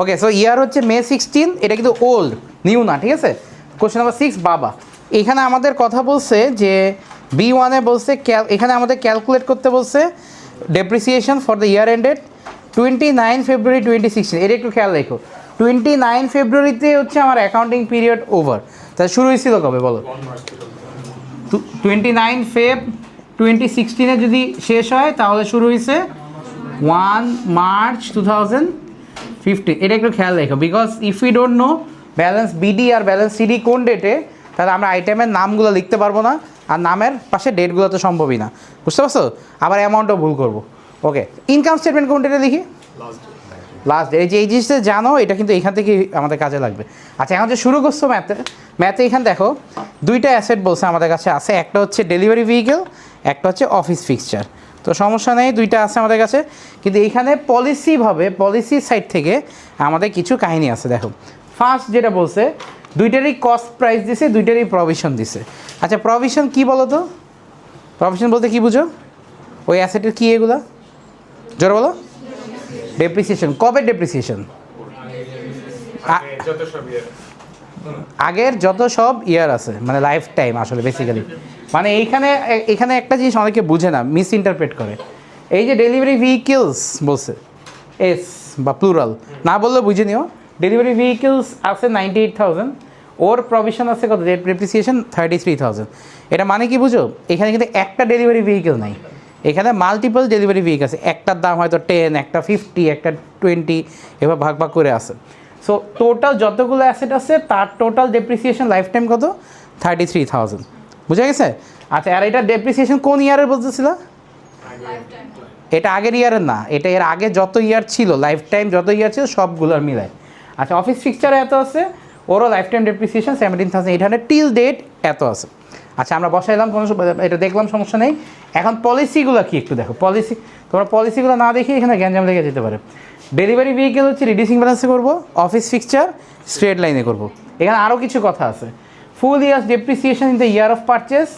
ওকে, so ইয়ার হচ্ছে মে 16, এটা কিন্তু ওল্ড, নিউ না, ঠিক আছে। কোশ্চেন নাম্বার 6 বাবা, এখানে আমাদের কথা বলছে যে B1-এ বলছে এখানে আমাদের ক্যালকুলেট করতে বলছে depreciation for the year ended 29 ফেব্রুয়ারি 2016। এটা একটু খেয়াল রেখো, 29 ফেব্রুয়ারিতে হচ্ছে আমার অ্যাকাউন্টিং পিরিয়ড ওভার। তাহলে শুরু হয়েছিল কবে বলো? 29 ফেব 2016-এ যদি শেষ হয় তাহলে শুরু হয়েছে 1 মার্চ 2015। এটা একটু খেয়াল রেখো, because if you don't know balance BD আর ব্যালেন্স সিডি কোন ডেটে, তাহলে আমরা আইটেমের নামগুলো লিখতে পারবো না, আর নামের পাশে ডেটগুলো তো সম্ভবই না, বুঝতে পারছো? আবার অ্যামাউন্টও ভুল করবো। ওকে, ইনকাম স্টেটমেন্ট কোন ডেটে লিখি? Last day. এই যে এই জিনিসটা জানো, এটা কিন্তু এখান থেকে আমাদের কাজে লাগবে। আচ্ছা, এখন যে শুরু করছো ম্যাথে এখানে দেখো দুইটা অ্যাসেট বলছে আমাদের কাছে আছে, একটা হচ্ছে ডেলিভারি ভেহিকেল, একটা হচ্ছে অফিস ফিক্সচার। তো সমস্যা নেই, দুইটা আছে আমাদের কাছে, কিন্তু এইখানে পলিসি সাইড থেকে আমাদের কিছু কাহিনী আছে। দেখো ফার্স্ট যেটা বলছে, দুইটারই কস্ট প্রাইস দিছে, দুইটারই প্রভিশন দিছে। আচ্ছা, প্রভিশন কি বলো তো? প্রভিশন বলতে কি বুঝো? ওই অ্যাসেটের কি এগুলা জোর বলো? ডেপ্রিসিয়েশন। কবে ডেপ্রিসিয়েশন? আগের যত সব ইয়ার আছে, মানে লাইফ টাইম আসলে বেসিক্যালি। মানে এখানে একটা জিনিস অনেকে বুঝে না, মিস ইন্টারপ্রেট করে। এই যে ডেলিভারি ভেহিকেলস বলছে, এস বা প্লুরাল না বললে বুঝে নিও, ডেলিভারি ভেহিকেলস আছে 98,000, ওর প্রভিশন আছে কত? ডেপ্রিসিয়েশন 33,000। এটা মানে কি বুঝো? এখানে কিন্তু একটা ডেলিভারি ভেহিকেল নাই, এখানে মাল্টিপল ডেলিভারি ভেহিকেল আছে। একটার দাম হয়তো 10, একটা 50, একটা 20, এবার ভাগ ভাগ করে আছে। সো টোটাল যতগুলো অ্যাসেট আছে তার টোটাল ডেপ্রিসিয়েশন লাইফ টাইম কত? 33,000। বুঝা গেছে? আচ্ছা, আর এটা ডেপ্রিসিয়েশন কোন ইয়ারের বলতেছিল? এটা আগের ইয়ারের না, এটা এর আগে যত ইয়ার ছিল, লাইফ টাইম যত ইয়ার ছিল সবগুলোর মিলায়। আচ্ছা, অফিস ফিক্সচারে এত আছে, ওরও life time depreciation 17,800 till date এত আছে। আচ্ছা, আমরা বসাইলাম, কোনো এটা দেখলাম, সমস্যা নেই। এখন পলিসিগুলো কি একটু দেখো। তোমরা পলিসিগুলো না দেখে এখানে গ্যাঞ্জাম লেগে যেতে পারে। ডেলিভারি ভেহিকেল হচ্ছে রিডিউসিং ব্যালেন্সে করবো, অফিস ফিক্সচার স্ট্রেট লাইনে করবো। এখানে আরও কিছু কথা আছে। Full years depreciation in the year of purchase,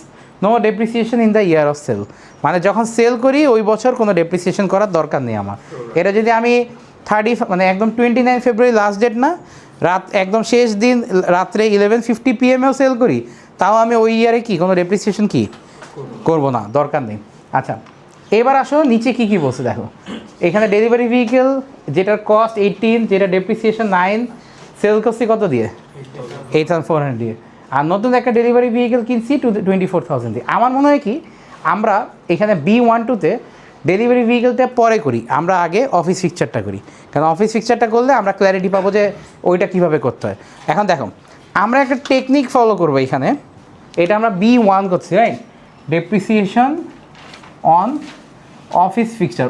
no depreciation in the year of sale. মানে যখন সেল করি ওই বছর কোনো ডেপ্রিসিয়েশন করার দরকার নেই আমার। এটা যদি আমি মানে একদম 29 ফেব্রুয়ারি লাস্ট ডেট না, একদম শেষ দিন রাত্রে 11:50 PM-এও সেল করি, তাও আমি ওই ইয়ারে কি কোনো ডেপ্রিসিয়েশন কি করবো না, দরকার নেই। আচ্ছা, এবার আসো নিচে কি বলছে দেখো। এখানে ডেলিভারি ভেহিকেল যেটার কস্ট 18, যেটা ডেপ্রিসিয়েশন 9, সেল করছি কত দিয়ে? 8,400 দিয়ে। আর নতুন একটা ডেলিভারি ভেহিকেল কিনছি 24,000 দিয়ে। আমার মনে হয় কি, আমরা এখানে B12-তে ডেলিভারি ভেহিকেলটা পরে করি, আমরা আগে অফিস ফিক্সচারটা করি, কারণ অফিস ফিক্সচারটা করলে আমরা ক্ল্যারিটি পাবো যে ওইটা কীভাবে করতে হয়। এখন দেখো, আমরা একটা টেকনিক ফলো করবো এখানে, এটা আমরা B1 করছি, right? Depreciation on office fixture.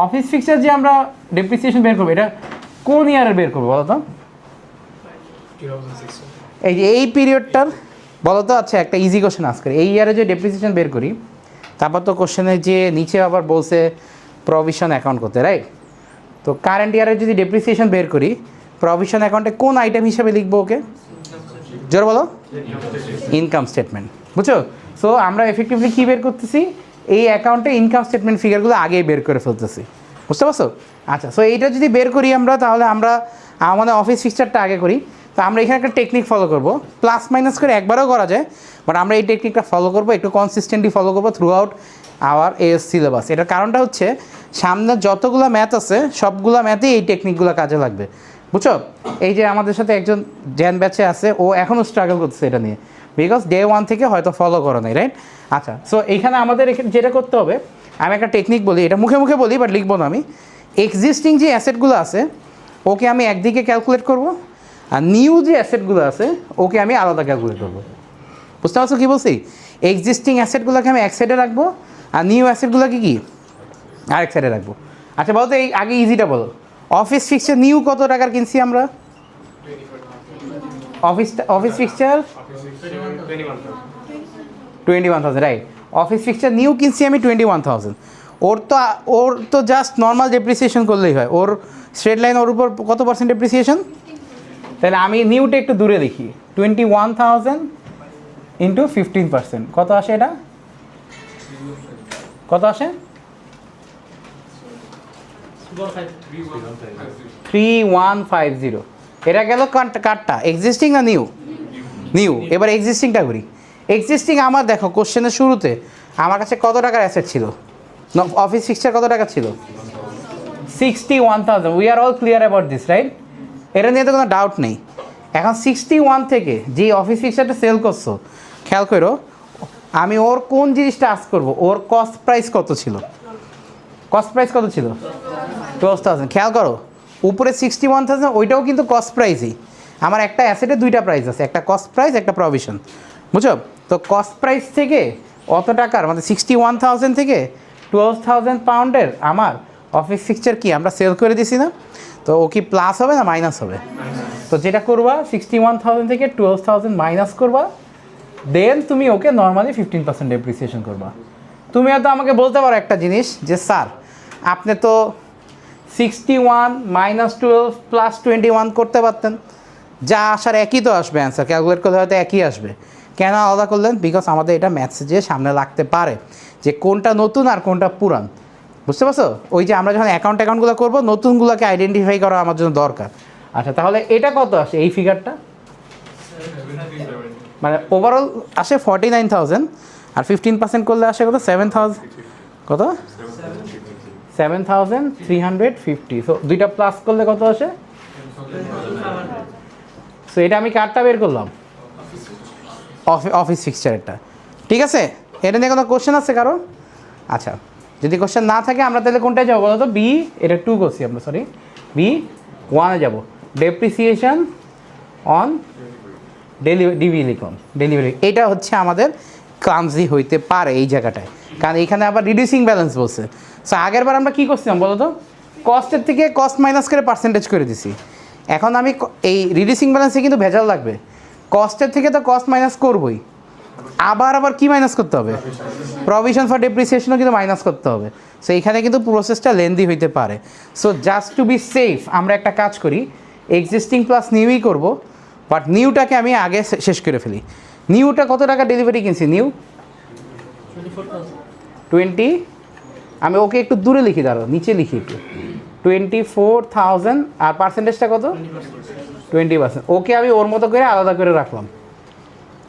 Office fixture যে আমরা ডেপ্রিসিয়েশন বের করবো, এটা কোন ইয়ারে বের করবো বলো তো? এই যে এই পিরিয়ডটার বলো তো। আচ্ছা, একটা ইজি কোশ্চেন আজ করি, এই ইয়ারে যে ডেপ্রিসিয়েশন বের করি, তারপর তো কোশ্চেনে যে নিচে আবার বলছে প্রভিশন অ্যাকাউন্ট করতে, রাইট? তো কারেন্ট ইয়ারে যদি ডেপ্রিসিয়েশন বের করি, প্রভিশন অ্যাকাউন্টে কোন আইটেম হিসাবে লিখবো ওকে? জোর বলো। ইনকাম স্টেটমেন্ট, বুঝছো? সো আমরা এফেক্টিভলি কী বের করতেছি? এই অ্যাকাউন্টে ইনকাম স্টেটমেন্ট ফিগারগুলো আগেই বের করে ফেলতেছি, বুঝতে পারছো? আচ্ছা, সো এইটা যদি বের করি আমরা, তাহলে আমরা আমাদের অফিস ফিক্সচারটা আগে করি। তো আমরা এখানে একটা টেকনিক ফলো করবো, প্লাস মাইনাস করে একবারও করা যায়, বাট আমরা এই টেকনিকটা ফলো করবো, একটু কনসিস্টেন্টলি ফলো করবো through out hour as syllabus. এটার কারণটা হচ্ছে সামনে যতগুলো ম্যাথ আছে সবগুলো ম্যাথেই এই টেকনিকগুলো কাজে লাগবে, বুঝছো? এই যে আমাদের সাথে একজন জ্যান ব্যাচে আছে, ও এখনও স্ট্রাগল করছে এটা নিয়ে, বিকজ ডে 1 থেকে হয়তো ফলো করো নাই, রাইট? আচ্ছা, সো এইখানে আমাদের যেটা করতে হবে, আমি একটা টেকনিক বলি, এটা মুখে মুখে বলি বাট লিখবো না আমি। এক্সিস্টিং যে অ্যাসেটগুলো আছে ওকে আমি একদিকে ক্যালকুলেট করবো, আর নিউ যে অ্যাসেটগুলো আছে ওকে আমি আলাদা ক্যালকুলেট করবো। বুঝতে পারছো কী বলছি? এক্সিস্টিং অ্যাসেটগুলোকে আমি এক সাইডে রাখবো, আর নিউ অ্যাসেটগুলোকে কি আরেক সাইডে রাখবো। আচ্ছা বলো তো, এই আগে ইজিটা বলো, অফিস ফিক্সচার নিউ কত টাকার কিনছি আমরা? Office fixture 21,000, right? Office fixture new কিনছি আমি 21,000। ওর তো জাস্ট নর্মাল ডেপ্রিসিয়েশন করলেই হয়, ওর স্ট্রেট লাইন ওর উপর কত পার্সেন্ট ডেপ্রিসিয়েশন? তাহলে আমি নিউটা একটু দূরে দেখি, 21,000 ইন্টু 15%, কত আসে? এটা কত আসে? 3150 এটা গেল কার্ডটা এক্সিস্টিং না নিউ নিউ এবার এক্সিস্টিংটা করি এক্সিস্টিং আমার দেখো কোশ্চেনের শুরুতে আমার কাছে কত টাকার অ্যাসেট ছিল অফিস ফিক্সচার কত টাকা ছিল 61,000 we are all clear about this right এটা নিয়ে তো কোনো ডাউট নেই এখন 61 থেকে যে অফিস ফিক্সচারটা সেল করছো খেয়াল করো আমি ওর কোন জিনিসটা আস্ক করবো ওর কস্ট প্রাইস কত ছিল কস্ট প্রাইস কত ছিল 12,000 খেয়াল করো উপরে 61,000 ওইটাও কিন্তু কস্ট প্রাইসই আমার একটা অ্যাসেটে দুইটা প্রাইস আছে একটা কস্ট প্রাইস একটা প্রভিশন বুঝছো তো কস্ট প্রাইস থেকে অত টাকার মানে 61,000 থেকে 12,000 পাউন্ডের আমার অফিস ফিক্সচার কি আমরা সেল করে দিছি না তো ও কি প্লাস হবে না মাইনাস হবে তো যেটা করবা 61,000 থেকে 12,000 মাইনাস করবা দেন তুমি ওকে নর্মালি 15% ডেপ্রিসিয়েশন করবা তুমি হয়তো আমাকে বলতে পারো একটা জিনিস যে স্যার আপনি তো 61 মাইনাস 12 প্লাস 21 করতে পারতেন যা আসার একই তো আসবে অ্যান্সার ক্যালকুলেট করলে হয়তো একই আসবে কেন আলাদা করলেন বিকজ আমাদের এটা ম্যাথসে যে সামনে লাগতে পারে যে কোনটা নতুন আর কোনটা পুরান বুঝতে পারছো ওই যে আমরা যখন অ্যাকাউন্টগুলো করবো নতুনগুলোকে আইডেন্টিফাই করা আমার জন্য দরকার আচ্ছা তাহলে এটা কত আসে এই ফিগারটা মানে ওভারঅল আসে 49,000 আর 15% করলে আসে কত 7,000 কত 7,350 সো দুইটা প্লাস করলে কত আসে সো এটা আমি কার্ডটা বের করলাম অফিস ফিক্সচারেরটা ঠিক আছে এটা নিয়ে কোনো কোশ্চেন আছে কারো আচ্ছা যদি কোশ্চেন না থাকে আমরা তাহলে কোনটায় যাবো বলো তো বি এটা 2 করছি আমরা সরি বি 1-এ যাবো ডেপ্রিসিয়েশন অন ডিভি লিখুন ডেলিভারি এটা হচ্ছে আমাদের ক্লামজি হইতে পারে এই জায়গাটায় কারণ এইখানে আবার রিডিউসিং ব্যালেন্স বলছে সো আগের বার আমরা কী করছিলাম বলো তো কস্টের থেকে কস্ট মাইনাস করে পার্সেন্টেজ করে দিছি এখন আমি এই রিডিউসিং ব্যালেন্সে কিন্তু ভেজাল লাগবে কস্টের থেকে তো কস্ট মাইনাস করবই আবার কি মাইনাস করতে হবে প্রভিশন ফর ডেপ্রিসিয়েশনও কিন্তু মাইনাস করতে হবে সো এইখানে কিন্তু প্রসেসটা লেন্দি হইতে পারে so just to be safe আমরা একটা কাজ করি এক্সিস্টিং প্লাস নিউই করব বাট নিউটাকে আমি আগে শেষ করে ফেলি নিউটা কত টাকা ডেলিভারি কিনছি নিউ 20 আমি ওকে একটু দূরে লিখি দাঁড়ো নিচে লিখি একটু 24,000 আর পার্সেন্টেজটা কত 20% ওকে আমি ওর মতো করে আলাদা করে রাখলাম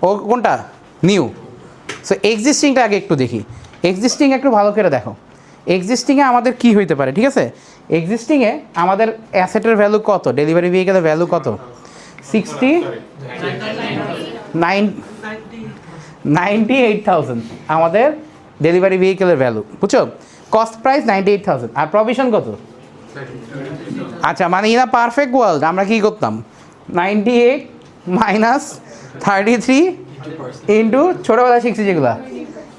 ও কোনটা নিউ সো এক্সিস্টিংটা আগে একটু দেখি এক্সিস্টিং একটু ভালো করে দেখো এক্সিস্টিংয়ে আমাদের কি হইতে পারে ঠিক আছে এক্সিস্টিংয়ে আমাদের অ্যাসেটের ভ্যালু কত ডেলিভারি ভেহিকেলের ভ্যালু কত 98,000 আমাদের ডেলিভারি ভেহিকেলের ভ্যালু বুঝছো কস্ট প্রাইস 98,000 আর প্রভিশন কত আচ্ছা মানে ইন আ পারফেক্ট ওয়ার্ল্ড আমরা কি করতাম 98 মাইনাস 33 ইন্টু ছোটোবেলায় শিখছি যেগুলো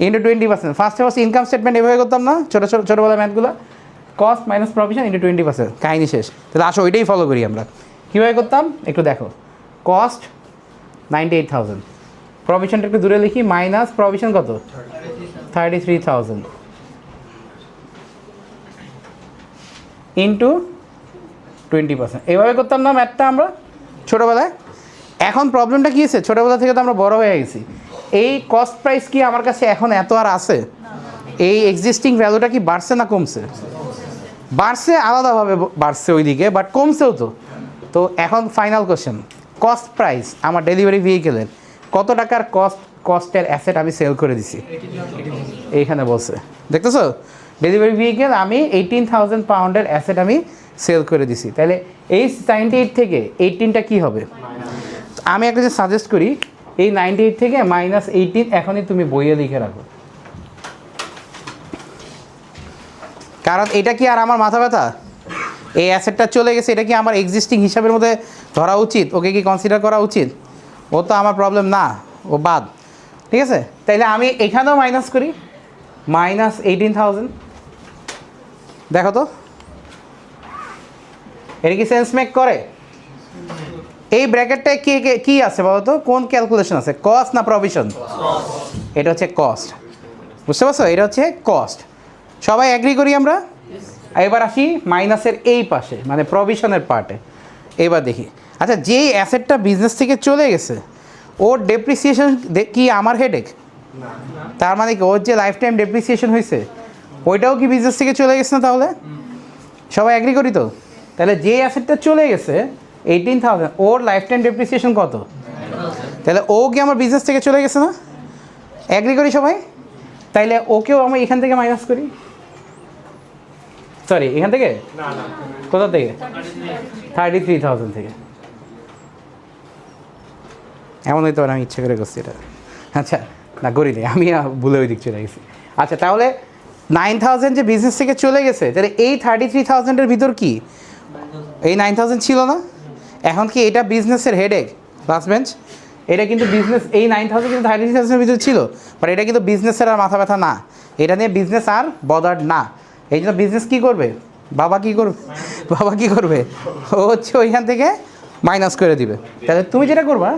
ইন্টু 20% ফার্স্টে ইনকাম স্টেটমেন্ট এভাবে করতাম না ছোটোবেলায় ম্যাথগুলো কস্ট মাইনাস প্রভিশন ইন্টু 20% কাহিনি শেষ তাহলে আসো ওইটাই ফলো করি আমরা কীভাবে করতাম একটু দেখো কস্ট 98,000 প্রভিশনটা একটু দূরে লিখি মাইনাস প্রভিশন কত 33,000 ইন্টু 20% এভাবে করতাম না ম্যাথটা আমরা ছোটোবেলায় এখন প্রবলেমটা কী হয়েছে ছোটোবেলা থেকে তো আমরা বড় হয়ে গেছি এই কস্ট প্রাইস কি আমার কাছে এখন এত আর আছে এই এক্সিস্টিং ভ্যালুটা কি বাড়ছে না কমছে বাড়ছে আলাদাভাবে বাড়ছে ওইদিকে বাট কমছেও তো এখন ফাইনাল কোশ্চেন কস্ট প্রাইস আমার ডেলিভারি ভেহিকেলের কত টাকার কস্টের অ্যাসেট আমি সেল করে দিছি এইখানে বলছে দেখতেছো ডেলিভারি ভেহিকেল আমি 18,000 পাউন্ডের অ্যাসেট আমি সেল করে দিছি তাহলে এই 98 থেকে 18টা কী হবে আমি একটা যে সাজেস্ট করি এই 98 থেকে মাইনাস 18 এখনই তুমি বইয়ে লিখে রাখো কারণ এটা কি আর আমার মাথা ব্যথা এই অ্যাসেটটা চলে গেছে এটা কি আমার এক্সিস্টিং হিসাবের মধ্যে ধরা উচিত ওকে কি কনসিডার করা উচিত ও তো আমার প্রবলেম না ও বাদ ঠিক আছে তাইলে আমি এখানেও মাইনাস করি মাইনাস 18,000 দেখো তো এটা কি সেন্স মেক করে এই ব্র্যাকেটটায় কি আছে বলো তো কোন ক্যালকুলেশন আছে কস্ট না প্রভিশন এটা হচ্ছে কস্ট বুঝতে পারছো এটা হচ্ছে কস্ট সবাই অ্যাগ্রি করি আমরা এবার আসি মাইনাসের এই পাশে মানে প্রভিশনের পার্টে এবার দেখি আচ্ছা যেই অ্যাসেটটা বিজনেস থেকে চলে গেছে ওর ডেপ্রিসিয়েশন কি আমার হেডেক তার মানে কি ওর যে লাইফ টাইম ডেপ্রিসিয়েশন হয়েছে ওইটাও কি বিজনেস থেকে চলে গেছে না তাহলে সবাই অ্যাগ্রি করি তো? তাহলে যে অ্যাসেটটা চলে গেছে 18,000, ওর লাইফ টাইম ডেপ্রিসিয়েশন কত? তাহলে ও কি আমার বিজনেস থেকে চলে গেছে না? অ্যাগ্রি করি সবাই? তাইলে ওকেও আমরা এখান থেকে মাইনাস করি। সরি, এখান থেকে কোথা থেকে? 33,000 থেকে। এমন হইতে পারে আমি ইচ্ছা করে করছি এটা। আচ্ছা না, করি নি আমি, ভুলে ওই দিক চলে গেছি। আচ্ছা তাহলে 9,000 যে বিজনেস থেকে চলে গেছে, তাহলে এই 33,000-এর ভিতর কি এই 9,000 ছিল না? এখন কি এটা বিজনেসের হেডেক? লাস্ট বেঞ্চ, এটা কিন্তু বিজনেস, এই 9,000 কিন্তু 33,000-এর ভিতরে ছিল, বাট এটা কিন্তু বিজনেসের আর মাথা ব্যথা না, এটা নিয়ে বিজনেস আর বদার্ড না। এই জন্য বিজনেস কী করবে? বাবা কি করবে? ও হচ্ছে ওইখান থেকে মাইনাস করে দিবে। তাহলে তুমি যেটা করবা,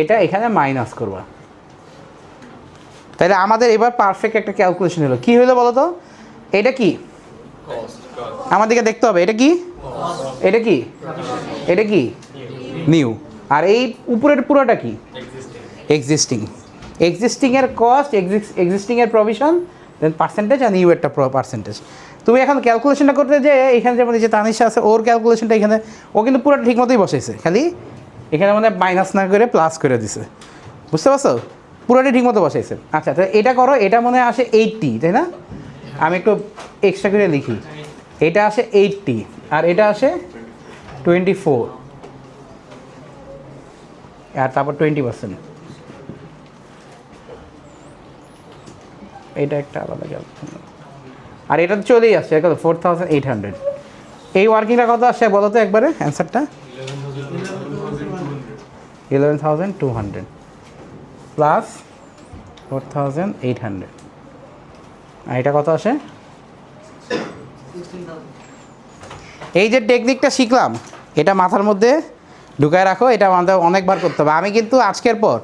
এটা এখানে মাইনাস করবা। তাহলে আমাদের এবার পারফেক্ট একটা ক্যালকুলেশন হলো। কী হলো বলো তো? এটা কি আমাদেরকে দেখতে হবে, এটা কি এটা কি নিউ, আর এই উপরের পুরোটা কি এক্সিস্টিংয়ের কস্ট, এক্সিস্টিংয়ের প্রভিশন, দেন পার্সেন্টেজ, আর নিউ একটা পার্সেন্টেজ। তুমি এখন ক্যালকুলেশনটা করতে যে এখানে যেমন যে তানিশা আছে, ওর ক্যালকুলেশনটা এখানে ও কিন্তু পুরোটা ঠিক মতোই বসাইছে, খালি এখানে মানে মাইনাস না করে প্লাস করে দিছে, বুঝতে পারছো? পুরোটাই ঠিক মতো বসাইছে। আচ্ছা তো এটা করো, এটা মনে আসে 80, তাই না? আমি একটু এক্সট্রা করে লিখি, এটা আসে 80 আর এটা আসে 24, আর তারপর 20%। এটা একটা আলাদা গেল, আর এটা তো চলেই আসছে কত? 4,800। এই ওয়ার্কিংটা কত আসছে বলো তো একবারে অ্যান্সারটা? 11,200 প্লাস 4,800, আর এটা কত আসে? এই যে টেকনিকটা শিখলাম, এটা মাথার মধ্যে ঢুকায় রাখো, এটা আমাদের অনেকবার করতে হবে। আমি কিন্তু আজকের পর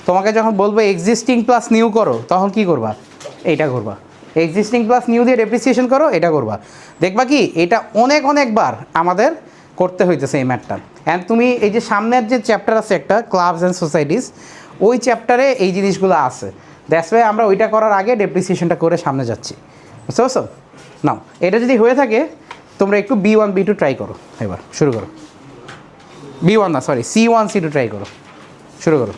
তোমাকে যখন বলবো এক্সিস্টিং প্লাস নিউ করো, তখন কি করবা? এইটা করবা। এক্সিস্টিং প্লাস নিউ দিয়ে ডেপ্রিসিয়েশন করো, এটা করবা। দেখবা কি এটা অনেকবার আমাদের করতে হইতেছে এই ম্যাথটা। অ্যান্ড তুমি এই যে সামনের যে চ্যাপ্টার আছে একটা, ক্লাবস অ্যান্ড সোসাইটিস, ওই চ্যাপ্টারে এই জিনিসগুলো আছে। দ্যাটস ওয়াই আমরা ওইটা করার আগে ডেপ্রিসিয়েশনটা করে সামনে যাচ্ছি, বুঝতে পারছো? নাও, এটা যদি হয়ে থাকে তোমরা একটু B1 B2 ট্রাই করো, এবার শুরু করো। B1 না, সরি, C1 C2 ট্রাই করো, শুরু করো।